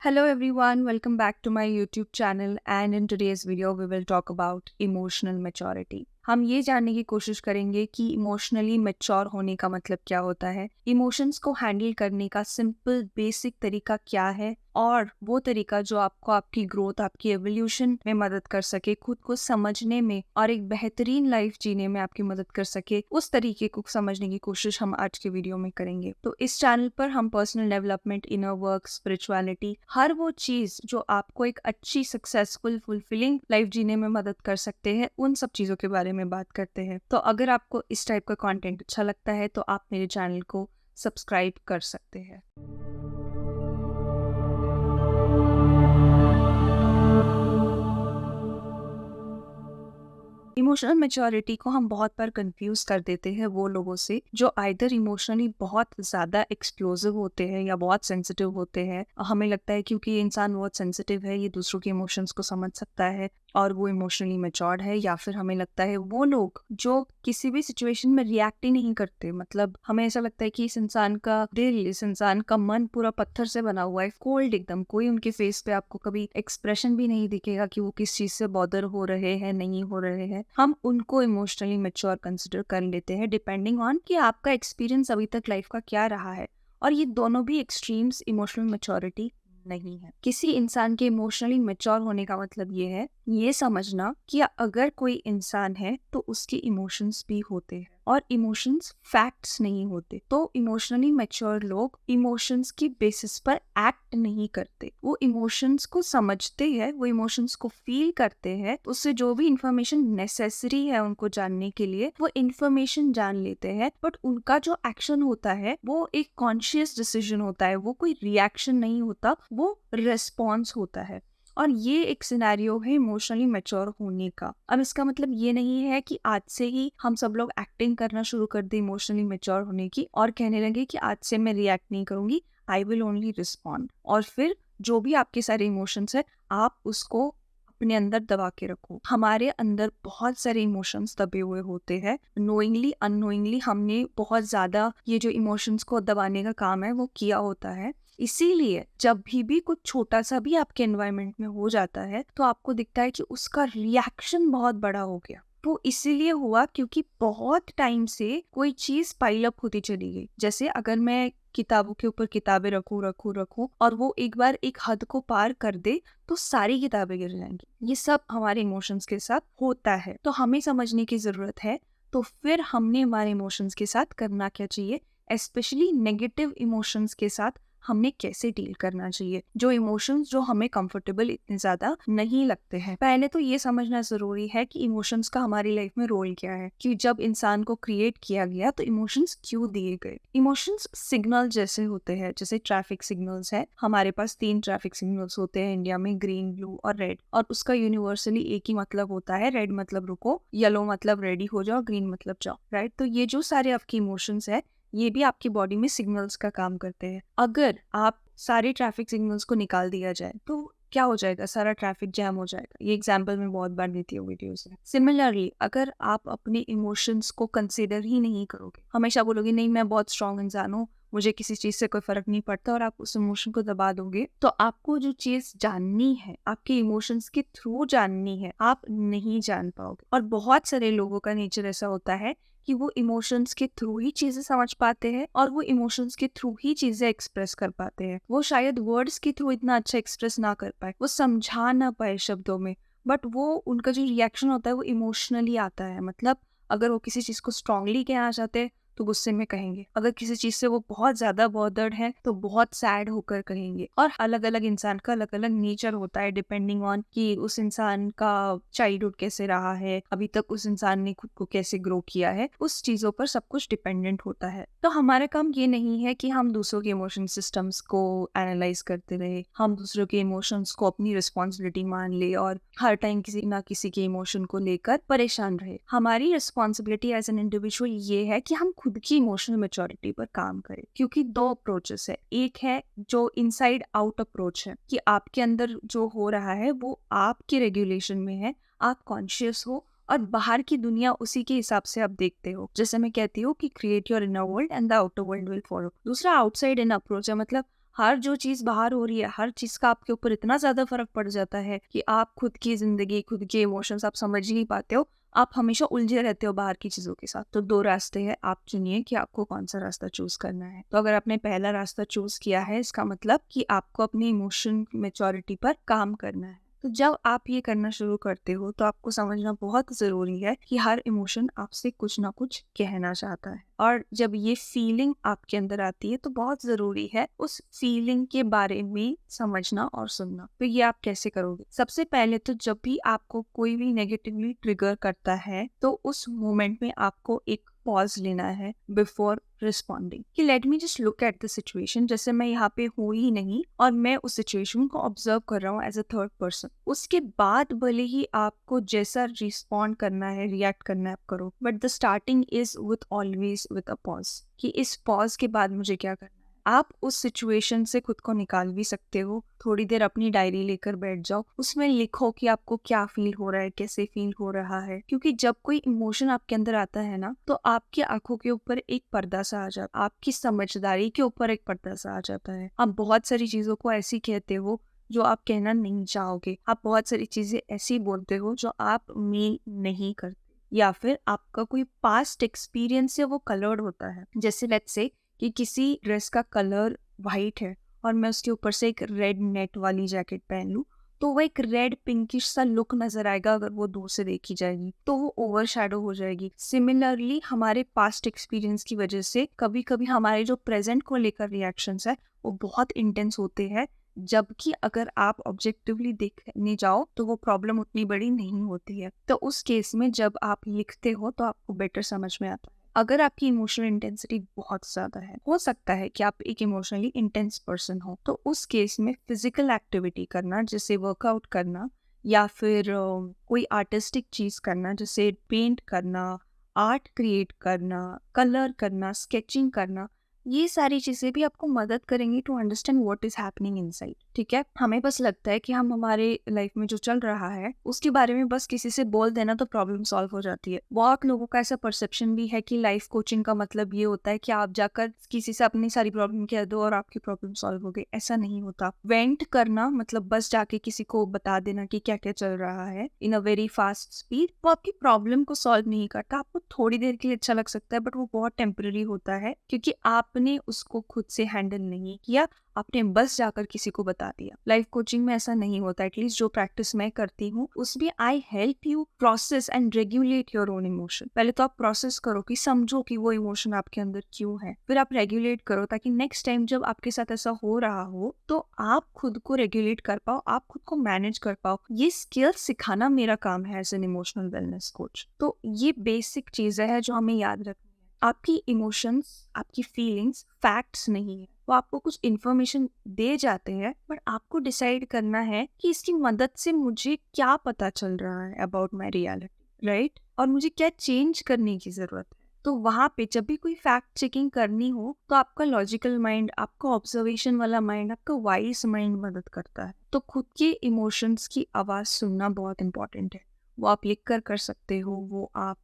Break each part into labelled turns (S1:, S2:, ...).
S1: Hello everyone, welcome back to my YouTube channel and in today's video we will talk about emotional maturity. हम ये जानने की कोशिश करेंगे कि इमोशनली मैच्योर होने का मतलब क्या होता है, इमोशंस को हैंडल करने का सिंपल बेसिक तरीका क्या है और वो तरीका जो आपको आपकी ग्रोथ, आपकी एवोल्यूशन में मदद कर सके, खुद को समझने में और एक बेहतरीन लाइफ जीने में आपकी मदद कर सके, उस तरीके को समझने की कोशिश हम आज के वीडियो में करेंगे। तो इस चैनल पर हम personal development, inner work, spirituality, हर वो चीज जो आपको एक अच्छी, सक्सेसफुल, फुलफिलिंग लाइफ जीने में मदद कर सकते हैं, उन सब चीजों के बारे में बात करते हैं। तो अगर आपको इस टाइप का कंटेंट अच्छा लगता है तो आप मेरे चैनल को सब्सक्राइब कर सकते हैं। इमोशनल मैच्योरिटी को हम बहुत बार कंफ्यूज कर देते हैं वो लोगों से जो आइदर इमोशनली बहुत ज़्यादा एक्सप्लोसिव होते हैं या बहुत सेंसिटिव होते हैं। हमें लगता है क्योंकि ये इंसान बहुत सेंसिटिव है, ये दूसरों के इमोशंस को समझ सकता है और वो इमोशनली मैच्योर्ड है। या फिर हमें लगता है वो लोग जो किसी भी सिचुएशन में रिएक्ट ही नहीं करते, मतलब हमें ऐसा लगता है कि इस इंसान का दिल, इस इंसान का मन पूरा पत्थर से बना हुआ है, कोल्ड एकदम, कोई उनके फेस पे आपको कभी एक्सप्रेशन भी नहीं दिखेगा कि वो किस चीज से बॉदर हो रहे हैं, नहीं हो रहे हैं। हम उनको इमोशनली मैच्योर कंसिडर कर लेते हैं डिपेंडिंग ऑन कि आपका एक्सपीरियंस अभी तक लाइफ का क्या रहा है। और ये दोनों भी एक्सट्रीम्स इमोशनल मैच्योरिटी नहीं है। किसी इंसान के इमोशनली मैच्योर होने का मतलब ये है, ये समझना कि अगर कोई इंसान है तो उसके इमोशंस भी होते हैं और इमोशंस फैक्ट्स नहीं होते। तो इमोशनली मैच्योर लोग इमोशंस की बेसिस पर एक्ट नहीं करते, वो इमोशंस को समझते हैं, वो इमोशंस को फील करते हैं, उससे जो भी इंफॉर्मेशन नेसेसरी है उनको जानने के लिए वो इंफॉर्मेशन जान लेते हैं। बट उनका जो एक्शन होता है वो एक कॉन्शियस डिसीजन होता है, वो कोई रिएक्शन नहीं होता, वो रिस्पॉन्स होता है। और ये एक सिनेरियो है इमोशनली मैच्योर होने का। अब इसका मतलब ये नहीं है कि आज से ही हम सब लोग एक्टिंग करना शुरू कर दे इमोशनली मैच्योर होने की और कहने लगे कि आज से मैं रिएक्ट नहीं करूंगी, आई विल ओनली रिस्पॉन्ड। और फिर जो भी आपके सारे इमोशंस है आप उसको अपने अंदर दबा के रखो। हमारे अंदर बहुत सारे इमोशंस दबे हुए होते हैं, नोइंगली अननोइंगली हमने बहुत ज्यादा ये जो इमोशंस को दबाने का काम है वो किया होता है। इसीलिए जब भी कुछ छोटा सा भी आपके एनवायरनमेंट में हो जाता है तो आपको दिखता है कि उसका रिएक्शन बहुत बड़ा हो गया। वो इसीलिए हुआ क्योंकि बहुत टाइम से कोई चीज पाइल अप होती चली गई। जैसे अगर मैं किताबों के ऊपर किताबें रखूं और वो एक बार एक हद को पार कर दे तो सारी किताबें गिर जाएंगी। ये सब हमारे इमोशंस के साथ होता है, तो हमें समझने की जरूरत है। तो फिर हमने हमारे इमोशंस के साथ करना क्या चाहिए, स्पेशली नेगेटिव इमोशंस के साथ हमने कैसे डील करना चाहिए, जो इमोशंस जो हमें कंफर्टेबल इतने ज्यादा नहीं लगते हैं। पहले तो ये समझना जरूरी है कि इमोशंस का हमारी लाइफ में रोल क्या है, कि जब इंसान को क्रिएट किया गया तो इमोशंस क्यों दिए गए। इमोशंस सिग्नल जैसे होते हैं, जैसे ट्रैफिक सिग्नल्स है। हमारे पास 3 ट्रैफिक सिग्नल्स होते हैं इंडिया में, ग्रीन, ब्लू और रेड। और उसका यूनिवर्सली एक ही मतलब होता है, रेड मतलब रुको, येलो मतलब रेडी हो जाओ, ग्रीन मतलब जाओ, राइट। तो ये जो सारे आपके इमोशंस है ये भी आपकी बॉडी में सिग्नल्स का काम करते हैं। अगर आप सारे ट्रैफिक सिग्नल्स को निकाल दिया जाए तो क्या हो जाएगा, सारा ट्रैफिक जैम हो जाएगा। ये एग्जांपल मैं बहुत बार देती हूँ वीडियोस में। सिमिलरली अगर आप अपने इमोशंस को कंसीडर ही नहीं करोगे, हमेशा बोलोगे नहीं मैं बहुत स्ट्रांग इंसान हूँ, मुझे किसी चीज से कोई फर्क नहीं पड़ता, और आप उस इमोशन को दबा दोगे, तो आपको जो चीज जाननी है आपके इमोशंस के थ्रू जाननी है, आप नहीं जान पाओगे। और बहुत सारे लोगों का नेचर ऐसा होता है कि वो इमोशंस के थ्रू ही चीजें समझ पाते हैं और वो इमोशंस के थ्रू ही चीजें एक्सप्रेस कर पाते हैं। वो शायद वर्ड्स के थ्रू इतना अच्छा एक्सप्रेस ना कर पाए, वो समझा ना पाए शब्दों में, बट वो उनका जो रिएक्शन होता है वो इमोशनली आता है। मतलब अगर वो किसी चीज को स्ट्रांगली कहना चाहते हैं तो गुस्से में कहेंगे, अगर किसी चीज से वो बहुत ज्यादा बॉदर्ड है तो बहुत सैड होकर कहेंगे। और अलग अलग इंसान का अलग अलग नेचर होता है डिपेंडिंग ऑन कि उस इंसान का चाइल्डहुड कैसे रहा है, अभी तक उस इंसान ने खुद को कैसे ग्रो किया है, उस चीजों पर सब कुछ डिपेंडेंट होता है। तो हमारा काम ये नहीं है कि हम दूसरों के इमोशन सिस्टम्स को एनालाइज करते रहे, हम दूसरों के इमोशंस को अपनी रिस्पॉन्सिबिलिटी मान ले और हर टाइम किसी ना किसी के इमोशन को लेकर परेशान रहे। हमारी रिस्पॉन्सिबिलिटी एज एन इंडिविजुअल ये है कि हम खुद की इमोशनल मैच्योरिटी पर काम करें। क्योंकि 2 अप्रोचेस है, एक है जो इनसाइड आउट अप्रोच है कि आपके अंदर जो हो रहा है वो आपके रेगुलेशन में है, आप कॉन्शियस हो और बाहर की दुनिया उसी के हिसाब से आप देखते हो। जैसे मैं कहती हूँ कि create your inner world and the outer world will follow. दूसरा आउटसाइड इन अप्रोच है, मतलब हर जो चीज़ बाहर हो रही है, हर चीज़ का आपके ऊपर इतना ज़्यादा फ़र्क पड़ जाता है कि आप खुद की ज़िंदगी, खुद के इमोशंस आप समझ ही नहीं पाते हो। आप हमेशा उलझे रहते हो बाहर की चीज़ों के साथ। तो 2 रास्ते हैं, आप चुनिए कि आपको कौन-सा रास्ता चूज़ करना है। तो अगर आपने पहला रास्ता चूज़ किया है, इसका मतलब कि आपको अपनी इमोशन मैच्योरिटी पर काम करना है। तो जब आप ये करना शुरू करते हो, तो आपको समझना बहुत ज़रूरी है कि हर इमोशन आपसे कुछ ना कुछ कहना चाहता है। और जब ये फीलिंग आपके अंदर आती है, तो बहुत ज़रूरी है उस फीलिंग के बारे में समझना और सुनना। तो ये आप कैसे करोगे? सबसे पहले तो जब भी आपको कोई भी नेगेटिवली ट्रिगर करता है, तो उस मोमेंट में आपको एक पॉज लेना है बिफोर रिस्पॉन्डिंग, कि let me just look at the situation. जैसे मैं यहाँ पे हूँ ही नहीं और मैं उस सिचुएशन को ऑब्जर्व कर रहा हूँ एज अ थर्ड पर्सन। उसके बाद भले ही आपको जैसा रिस्पॉन्ड करना है, रिएक्ट करना है, आप करो, but the starting is with always with a pause, कि इस पॉज के बाद मुझे क्या करना है। आप उस सिचुएशन से खुद को निकाल भी सकते हो। थोड़ी देर अपनी डायरी लेकर बैठ जाओ, उसमें लिखो कि आपको क्या फील हो रहा है, कैसे फील हो रहा है। क्योंकि जब कोई इमोशन आपके अंदर आता है ना, तो आपकी आंखों के ऊपर एक पर्दा सा आ जाता है, आपकी समझदारी के ऊपर एक पर्दा सा आ जाता है। आप बहुत सारी चीजों को ऐसी कहते हो जो आप कहना नहीं चाहोगे। आप बहुत सारी चीजें ऐसी बोलते हो जो आप मीन नहीं करते, या फिर आपका कोई पास्ट एक्सपीरियंस है वो कलर्ड होता है। जैसे लेट्स से कि किसी ड्रेस का कलर वाइट है और मैं उसके ऊपर से एक रेड नेट वाली जैकेट पहन लूं, तो वो एक रेड पिंकिश सा लुक नजर आएगा। अगर वो दूर से देखी जाएगी तो वो ओवर शैडो हो जाएगी। सिमिलरली हमारे पास्ट एक्सपीरियंस की वजह से कभी कभी हमारे जो प्रेजेंट को लेकर रिएक्शंस है वो बहुत इंटेंस होते हैं, जबकि अगर आप ऑब्जेक्टिवली देखने जाओ तो वो प्रॉब्लम उतनी बड़ी नहीं होती है। तो उस केस में जब आप लिखते हो तो आपको बेटर समझ में आता है। अगर आपकी इमोशनल इंटेंसिटी बहुत ज़्यादा है, हो सकता है कि आप एक इमोशनली इंटेंस पर्सन हो, तो उस केस में फिजिकल एक्टिविटी करना, जैसे वर्कआउट करना, या फिर कोई आर्टिस्टिक चीज़ करना, जैसे पेंट करना, आर्ट क्रिएट करना, कलर करना, स्केचिंग करना, ये सारी चीज़ें भी आपको मदद करेंगी to understand what is happening inside. ठीक है, हमें बस लगता है कि हम हमारे लाइफ में जो चल रहा है उसके बारे में बस किसी से बोल देना तो प्रॉब्लम सॉल्व हो जाती है। बहुत लोगों का ऐसा परसेप्शन भी है कि लाइफ कोचिंग का मतलब ये होता है कि आप जाकर किसी से अपनी सारी प्रॉब्लम कह दो और आपकी प्रॉब्लम सॉल्व हो गई। ऐसा नहीं होता। वेंट करना मतलब बस जाके किसी को बता देना कि क्या क्या चल रहा है इन अ वेरी फास्ट स्पीड, वो आपकी प्रॉब्लम को सॉल्व नहीं करता। आपको थोड़ी देर के लिए अच्छा लग सकता है, बट वो बहुत टेम्पररी होता है, क्योंकि आपने उसको खुद से हैंडल नहीं किया, आपने बस जाकर किसी को बता दिया। लाइफ कोचिंग में ऐसा नहीं होता। एटलीस्ट जो प्रैक्टिस मैं करती हूँ उसमें I help you process and regulate your own emotion. पहले तो आप प्रोसेस करो, कि समझो कि वो इमोशन आपके अंदर क्यों है, फिर आप रेगुलेट करो, ताकि नेक्स्ट टाइम जब आपके साथ ऐसा हो रहा हो तो आप खुद को रेगुलेट कर पाओ, आप खुद को मैनेज कर पाओ। ये स्किल सिखाना मेरा काम है as an emotional wellness coach. तो ये बेसिक चीजें हैं जो हमें याद रखनी है। आपकी इमोशंस, आपकी फीलिंग्स फैक्ट्स नहीं है, वो आपको कुछ इन्फॉर्मेशन दे जाते हैं, बट आपको डिसाइड करना है कि इसकी मदद से मुझे क्या पता चल रहा है अबाउट माई रियलिटी, राइट, और मुझे क्या चेंज करने की जरूरत है। तो वहां पे जब भी कोई फैक्ट चेकिंग करनी हो तो आपका लॉजिकल माइंड, आपका ऑब्जर्वेशन वाला माइंड, आपका वाइज माइंड मदद करता है। तो खुद के इमोशंस की आवाज सुनना बहुत इंपॉर्टेंट है। वो आप लिख कर सकते हो, वो आप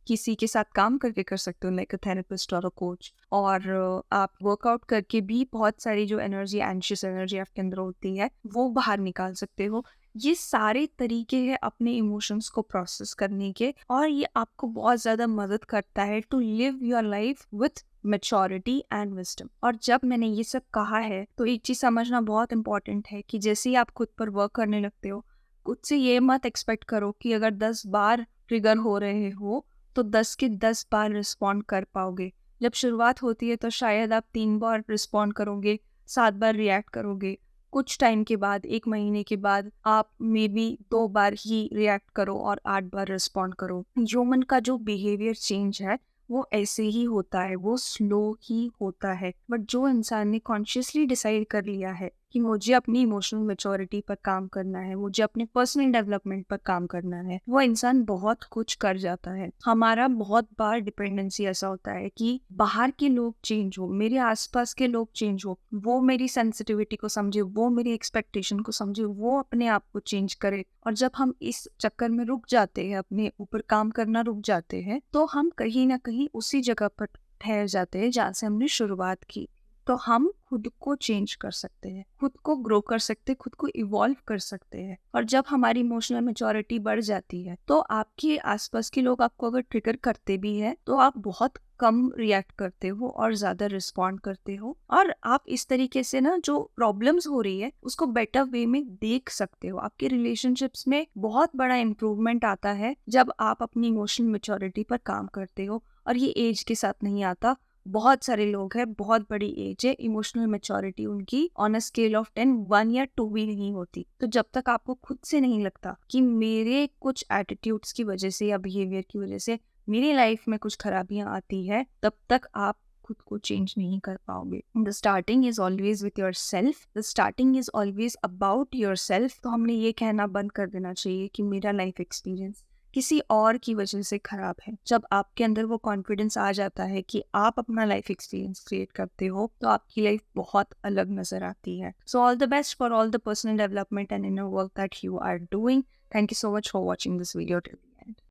S1: किसी के साथ काम करके कर सकते हो, लाइक अ थेरेपिस्ट और अ कोच, और आप वर्कआउट करके भी बहुत सारी जो एनर्जी, एंशियस एनर्जी आपके अंदर होती है वो बाहर निकाल सकते हो। ये सारे तरीके हैं अपने इमोशंस को प्रोसेस करने के, और ये आपको बहुत ज़्यादा मदद करता है to live your life with maturity and wisdom. और जब मैंने ये सब कहा है तो एक चीज़ समझना बहुत इंपॉर्टेंट है कि जैसे ही आप खुद पर वर्क करने लगते हो, खुद से ये मत एक्सपेक्ट करो कि अगर 10 बार ट्रिगर हो रहे हो तो 10 के 10 बार रिस्पॉन्ड कर पाओगे। जब शुरुआत होती है तो शायद आप 3 बार रिस्पॉन्ड करोगे, 7 बार रिएक्ट करोगे। कुछ टाइम के बाद, 1 महीने के बाद, आप may be 2 bar he react करो और 8 बार रिस्पॉन्ड करो। ह्यूमन का जो बिहेवियर चेंज है वो ऐसे ही होता है, वो स्लो ही होता है। बट जो इंसान ने कॉन्शियसली डिसाइड कर लिया है कि मुझे अपनी इमोशनल मैच्योरिटी पर काम करना है, मुझे अपने पर्सनल डेवलपमेंट पर काम करना है, वो इंसान बहुत कुछ कर जाता है। हमारा बहुत बार डिपेंडेंसी ऐसा होता है कि बाहर के लोग चेंज हो, मेरे आसपास के लोग चेंज हो, वो मेरी सेंसिटिविटी को समझे, वो मेरी एक्सपेक्टेशन को समझे, वो अपने आप को चेंज करे। और जब हम इस चक्कर में रुक जाते हैं, अपने ऊपर काम करना रुक जाते हैं, तो हम कहीं ना कहीं उसी जगह पर ठहर जाते हैं जहाँ से हमने शुरुआत की। तो हम खुद को चेंज कर सकते हैं, खुद को ग्रो कर सकते हैं, खुद को इवॉल्व कर सकते हैं। और जब हमारी इमोशनल मैच्योरिटी बढ़ जाती है तो आपके आसपास के लोग आपको अगर ट्रिगर करते भी है तो आप बहुत कम रिएक्ट करते हो और ज्यादा रिस्पॉन्ड करते हो, और आप इस तरीके से ना जो प्रॉब्लम्स हो रही है उसको बेटर वे में देख सकते हो। आपके रिलेशनशिप्स में बहुत बड़ा इम्प्रूवमेंट आता है जब आप अपनी इमोशनल मैच्योरिटी पर काम करते हो, और ये एज के साथ नहीं आता। बहुत सारे लोग हैं, बहुत बड़ी एज है, इमोशनल मैच्योरिटी उनकी ऑन अ स्केल ऑफ 10 1 या 2 भी नहीं होती। तो जब तक आपको खुद से नहीं लगता कि मेरे कुछ एटीट्यूड्स की वजह से या बिहेवियर की वजह से मेरी लाइफ में कुछ खराबियां आती है, तब तक आप खुद को चेंज नहीं कर पाओगे। The starting is always with your self, the starting is always about your self. तो हमने ये कहना बंद कर देना चाहिए कि मेरा लाइफ एक्सपीरियंस किसी और की वजह से खराब है। जब आपके अंदर वो कॉन्फिडेंस आ जाता है कि आप अपना लाइफ एक्सपीरियंस क्रिएट करते हो तो आपकी लाइफ बहुत अलग नजर आती है। So all the best for all the personal development and inner work that you are doing. Thank you so much for watching this video.